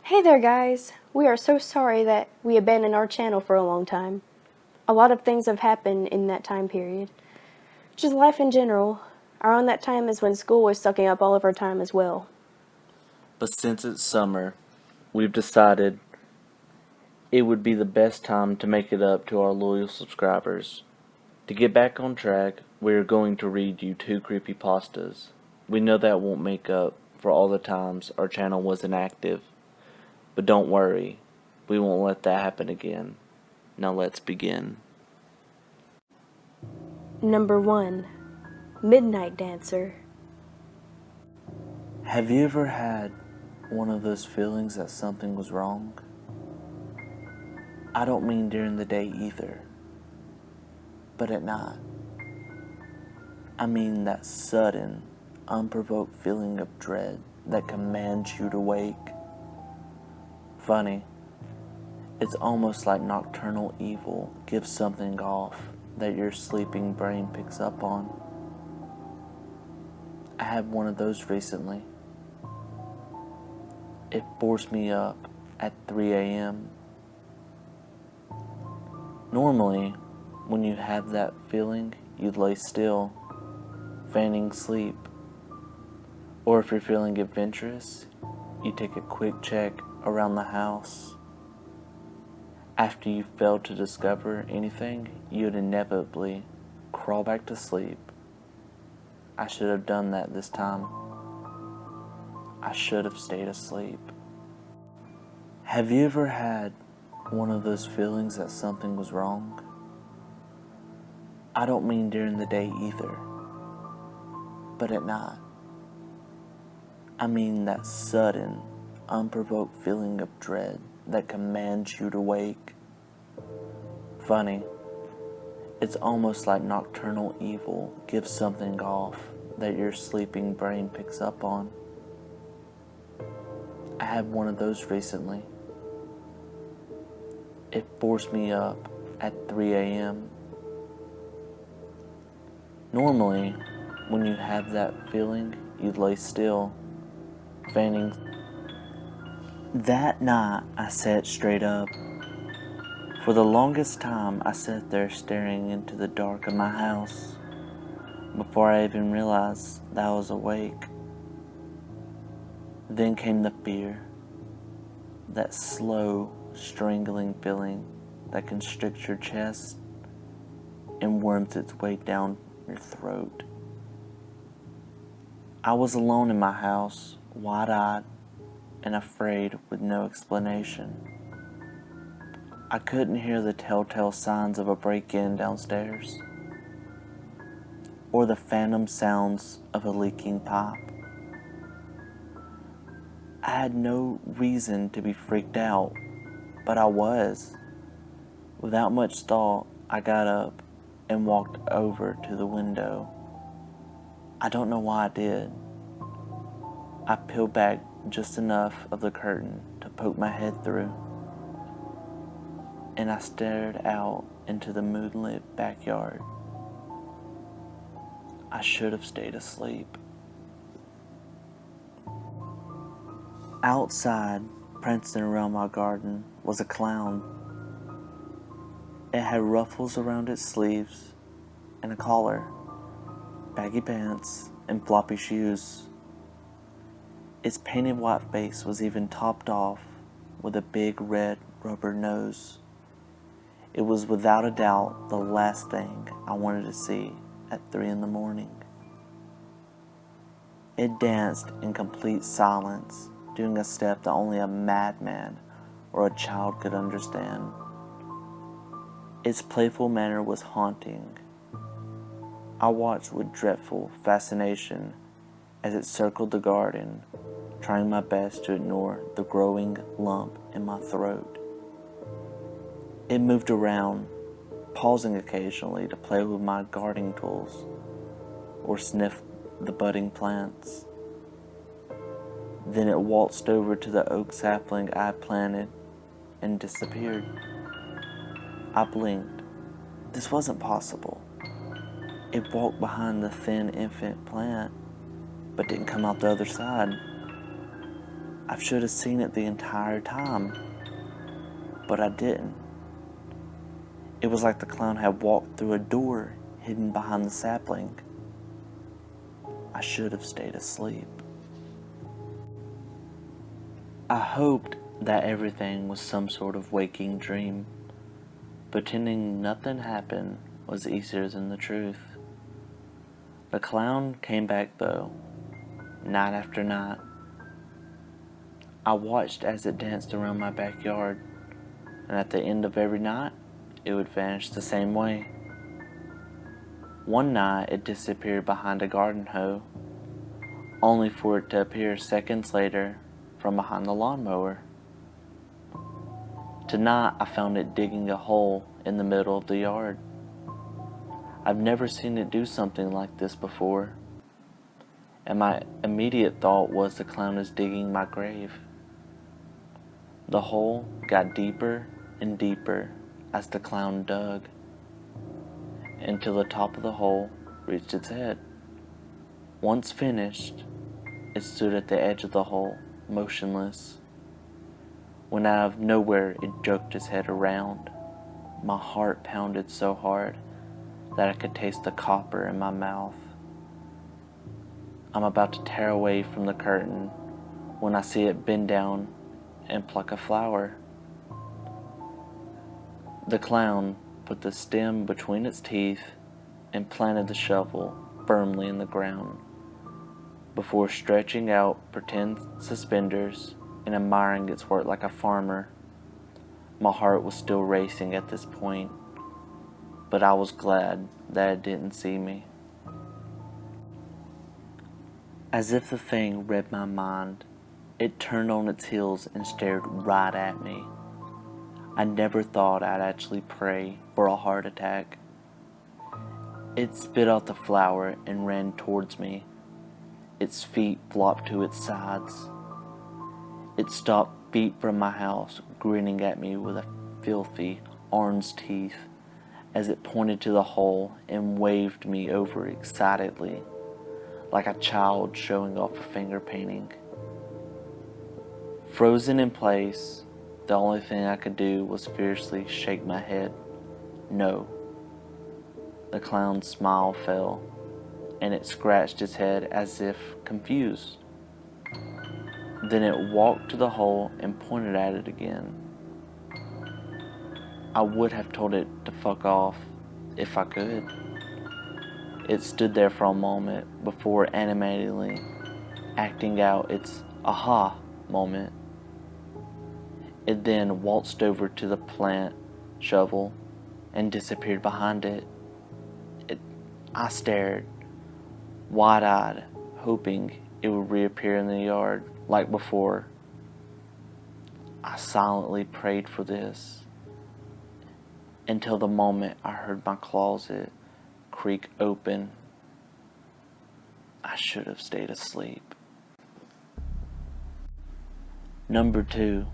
Hey there guys! We are so sorry that we abandoned our channel for a long time. A lot of things have happened in that time period. Just life in general. Around that time is when school was sucking up all of our time as well. But since it's summer, we've decided it would be the best time to make it up to our loyal subscribers. To get back on track, we are going to read you 2 creepypastas. We know that won't make up for all the times our channel was inactive, but don't worry, we won't let that happen again. Now let's begin. Number 1. Midnight Dancer. Have you ever had one of those feelings that something was wrong? I don't mean during the day either, but at night. I mean that sudden, unprovoked feeling of dread that commands you to wake. Funny, it's almost like nocturnal evil gives something off that your sleeping brain picks up on. I had one of those recently. It forced me up at 3 a.m. Normally, when you have that feeling, you lay still, feigning sleep. Or if you're feeling adventurous, you take a quick check around the house. After you fail to discover anything, you'd inevitably crawl back to sleep. I should have done that this time. I should have stayed asleep. Have you ever had one of those feelings that something was wrong? I don't mean during the day either, but at night. I mean that sudden, unprovoked feeling of dread that commands you to wake. Funny, it's almost like nocturnal evil gives something off that your sleeping brain picks up on. I had one of those recently. It forced me up at 3 a.m. Normally, when you have that feeling, you lay still, feigning. That night, I sat straight up. For the longest time, I sat there staring into the dark of my house before I even realized that I was awake. Then came the fear, that slow, strangling feeling that constricts your chest and worms its way down your throat. I was alone in my house, wide-eyed and afraid with no explanation. I couldn't hear the telltale signs of a break-in downstairs, or the phantom sounds of a leaking pipe. I had no reason to be freaked out, but I was. Without much thought, I got up and walked over to the window. I don't know why I did. I peeled back just enough of the curtain to poke my head through, and I stared out into the moonlit backyard. I should have stayed asleep. Outside, prancing around my garden, was a clown. It had ruffles around its sleeves and a collar, baggy pants, and floppy shoes. Its painted white face was even topped off with a big red rubber nose. It was without a doubt the last thing I wanted to see at 3 in the morning. It danced in complete silence, doing a step that only a madman or a child could understand. Its playful manner was haunting. I watched with dreadful fascination as it circled the garden, trying my best to ignore the growing lump in my throat. It moved around, pausing occasionally to play with my gardening tools or sniff the budding plants. Then it waltzed over to the oak sapling I had planted and disappeared. I blinked. This wasn't possible. It walked behind the thin infant plant, but didn't come out the other side. I should have seen it the entire time, but I didn't. It was like the clown had walked through a door hidden behind the sapling. I should have stayed asleep. I hoped that everything was some sort of waking dream. Pretending nothing happened was easier than the truth. The clown came back though, night after night. I watched as it danced around my backyard, and at the end of every night, it would vanish the same way. One night, it disappeared behind a garden hoe, only for it to appear seconds later from behind the lawnmower. Tonight, I found it digging a hole in the middle of the yard. I've never seen it do something like this before, and my immediate thought was the clown is digging my grave. The hole got deeper and deeper as the clown dug, until the top of the hole reached its head. Once finished, it stood at the edge of the hole, motionless. When out of nowhere it jerked its head around, my heart pounded so hard that I could taste the copper in my mouth. I'm about to tear away from the curtain when I see it bend down and pluck a flower. The clown put the stem between its teeth and planted the shovel firmly in the ground before stretching out pretend suspenders and admiring its work like a farmer. My heart was still racing at this point, but I was glad that it didn't see me. As if the thing read my mind, it turned on its heels and stared right at me. I never thought I'd actually pray for a heart attack. It spit out the flower and ran towards me. Its feet flopped to its sides. It stopped feet from my house, grinning at me with a filthy orange teeth as it pointed to the hole and waved me over excitedly, like a child showing off a finger painting. Frozen in place, the only thing I could do was fiercely shake my head. No. The clown's smile fell, and it scratched its head as if confused. Then it walked to the hole and pointed at it again. I would have told it to fuck off if I could. It stood there for a moment before animatedly acting out its aha moment. It then waltzed over to the plant shovel and disappeared behind it. I stared, wide-eyed, hoping it would reappear in the yard like before. I silently prayed for this until the moment I heard my closet creak open. I should have stayed asleep. Number 2.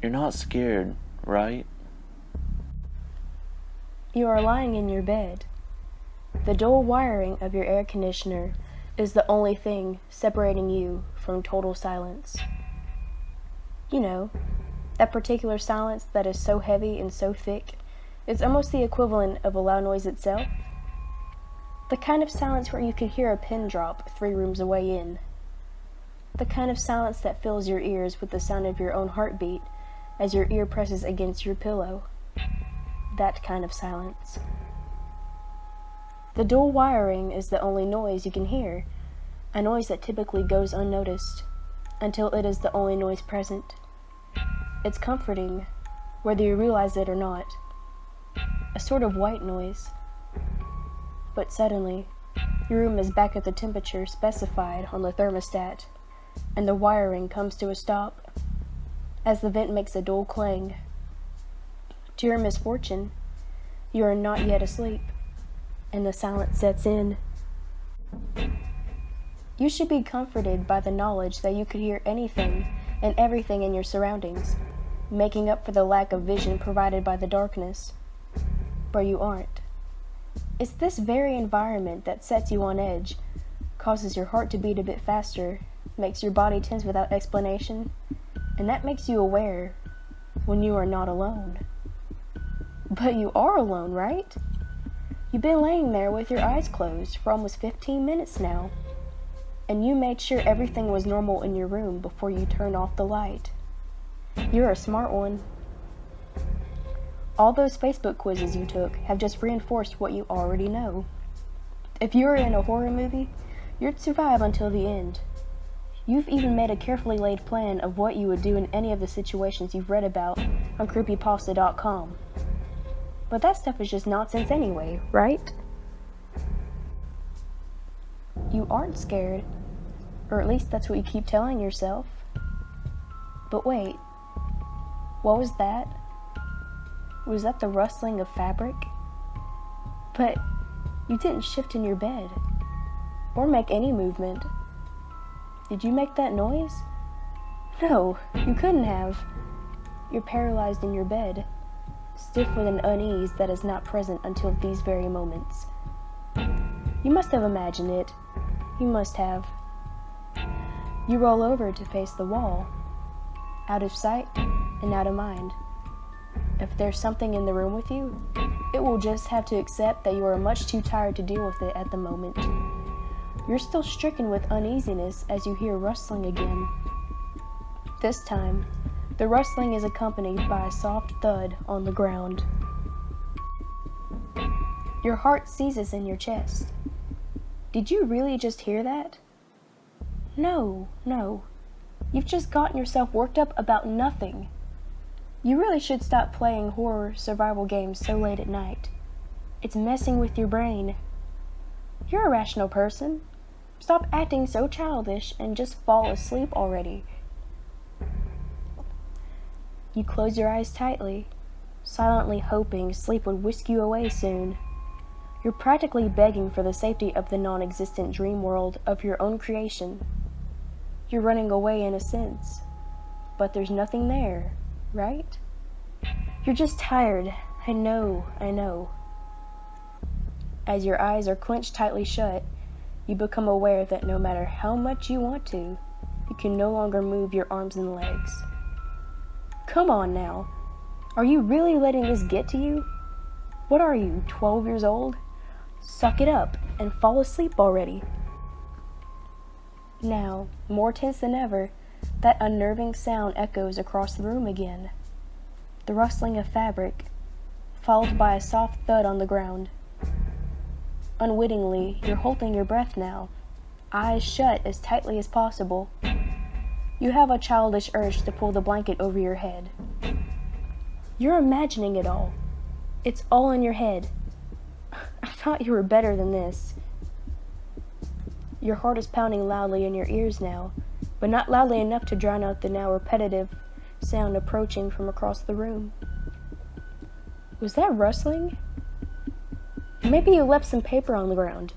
You're not scared, right? You are lying in your bed. The dull wiring of your air conditioner is the only thing separating you from total silence. You know, that particular silence that is so heavy and so thick, it's almost the equivalent of a loud noise itself. The kind of silence where you could hear a pin drop 3 rooms away in. The kind of silence that fills your ears with the sound of your own heartbeat as your ear presses against your pillow. That kind of silence. The dull wiring is the only noise you can hear, a noise that typically goes unnoticed, until it is the only noise present. It's comforting, whether you realize it or not. A sort of white noise. But suddenly, your room is back at the temperature specified on the thermostat, and the wiring comes to a stop, as the vent makes a dull clang. To your misfortune, you are not yet asleep, and the silence sets in. You should be comforted by the knowledge that you could hear anything and everything in your surroundings, making up for the lack of vision provided by the darkness. But you aren't. It's this very environment that sets you on edge, causes your heart to beat a bit faster, makes your body tense without explanation, and that makes you aware when you are not alone. But you are alone, right? You've been laying there with your eyes closed for almost 15 minutes now, and you made sure everything was normal in your room before you turned off the light. You're a smart one. All those Facebook quizzes you took have just reinforced what you already know. If you were in a horror movie, you'd survive until the end. You've even made a carefully laid plan of what you would do in any of the situations you've read about on Creepypasta.com. But that stuff is just nonsense anyway, right? You aren't scared, or at least that's what you keep telling yourself. But wait, what was that? Was that the rustling of fabric? But you didn't shift in your bed, or make any movement. Did you make that noise? No, you couldn't have. You're paralyzed in your bed, stiff with an unease that is not present until these very moments. You must have imagined it. You must have. You roll over to face the wall, out of sight and out of mind. If there's something in the room with you, it will just have to accept that you are much too tired to deal with it at the moment. You're still stricken with uneasiness as you hear rustling again. This time, the rustling is accompanied by a soft thud on the ground. Your heart seizes in your chest. Did you really just hear that? No. You've just gotten yourself worked up about nothing. You really should stop playing horror survival games so late at night. It's messing with your brain. You're a rational person. Stop acting so childish and just fall asleep already. You close your eyes tightly, silently hoping sleep would whisk you away soon. You're practically begging for the safety of the non-existent dream world of your own creation. You're running away in a sense, but there's nothing there, right? You're just tired. I know. As your eyes are clenched tightly shut, you become aware that no matter how much you want to, you can no longer move your arms and legs. Come on now. Are you really letting this get to you? What are you, 12 years old? Suck it up and fall asleep already. Now, more tense than ever, that unnerving sound echoes across the room again. The rustling of fabric, followed by a soft thud on the ground. Unwittingly, you're holding your breath now, eyes shut as tightly as possible. You have a childish urge to pull the blanket over your head. You're imagining it all. It's all in your head. I thought you were better than this. Your heart is pounding loudly in your ears now, but not loudly enough to drown out the now repetitive sound approaching from across the room. Was that rustling? Maybe you left some paper on the ground.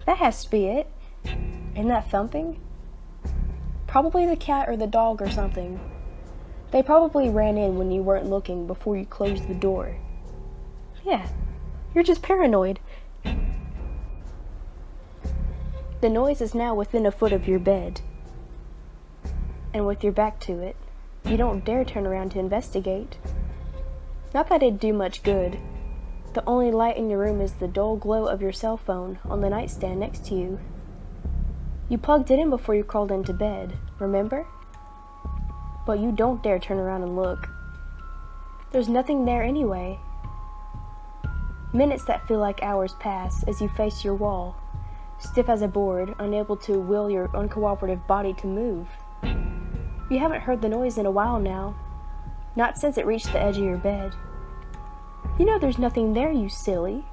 That has to be it. And that thumping? Probably the cat or the dog or something. They probably ran in when you weren't looking before you closed the door. Yeah, you're just paranoid. The noise is now within a foot of your bed. And with your back to it, you don't dare turn around to investigate. Not that it'd do much good. The only light in your room is the dull glow of your cell phone on the nightstand next to you. You plugged it in before you crawled into bed, remember? But you don't dare turn around and look. There's nothing there anyway. Minutes that feel like hours pass as you face your wall, stiff as a board, unable to will your uncooperative body to move. You haven't heard the noise in a while now, not since it reached the edge of your bed. You know there's nothing there, you silly.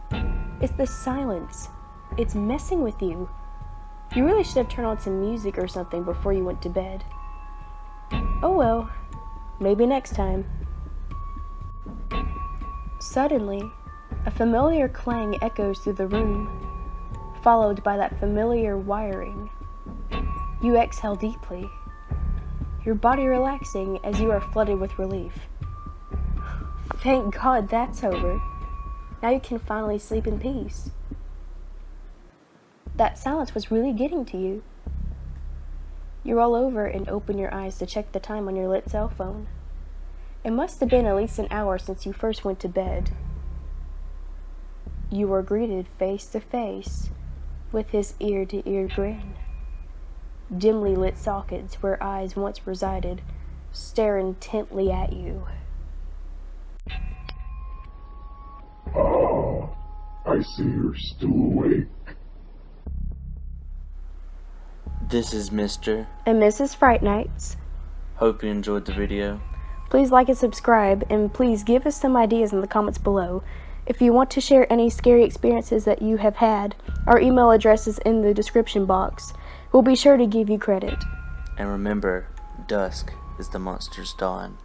It's the silence. It's messing with you. You really should have turned on some music or something before you went to bed. Oh well, maybe next time. Suddenly, a familiar clang echoes through the room, followed by that familiar wiring. You exhale deeply, your body relaxing as you are flooded with relief. Thank God that's over. Now you can finally sleep in peace. That silence was really getting to you. You roll over and open your eyes to check the time on your lit cell phone. It must have been at least an hour since you first went to bed. You were greeted face to face with his ear-to-ear grin. Dimly lit sockets where eyes once resided stare intently at you. Ah, I see you're still awake. This is Mr. And Mrs. Fright Nights. Hope you enjoyed the video. Please like and subscribe, and please give us some ideas in the comments below. If you want to share any scary experiences that you have had, our email address is in the description box. We'll be sure to give you credit. And remember, dusk is the monster's dawn.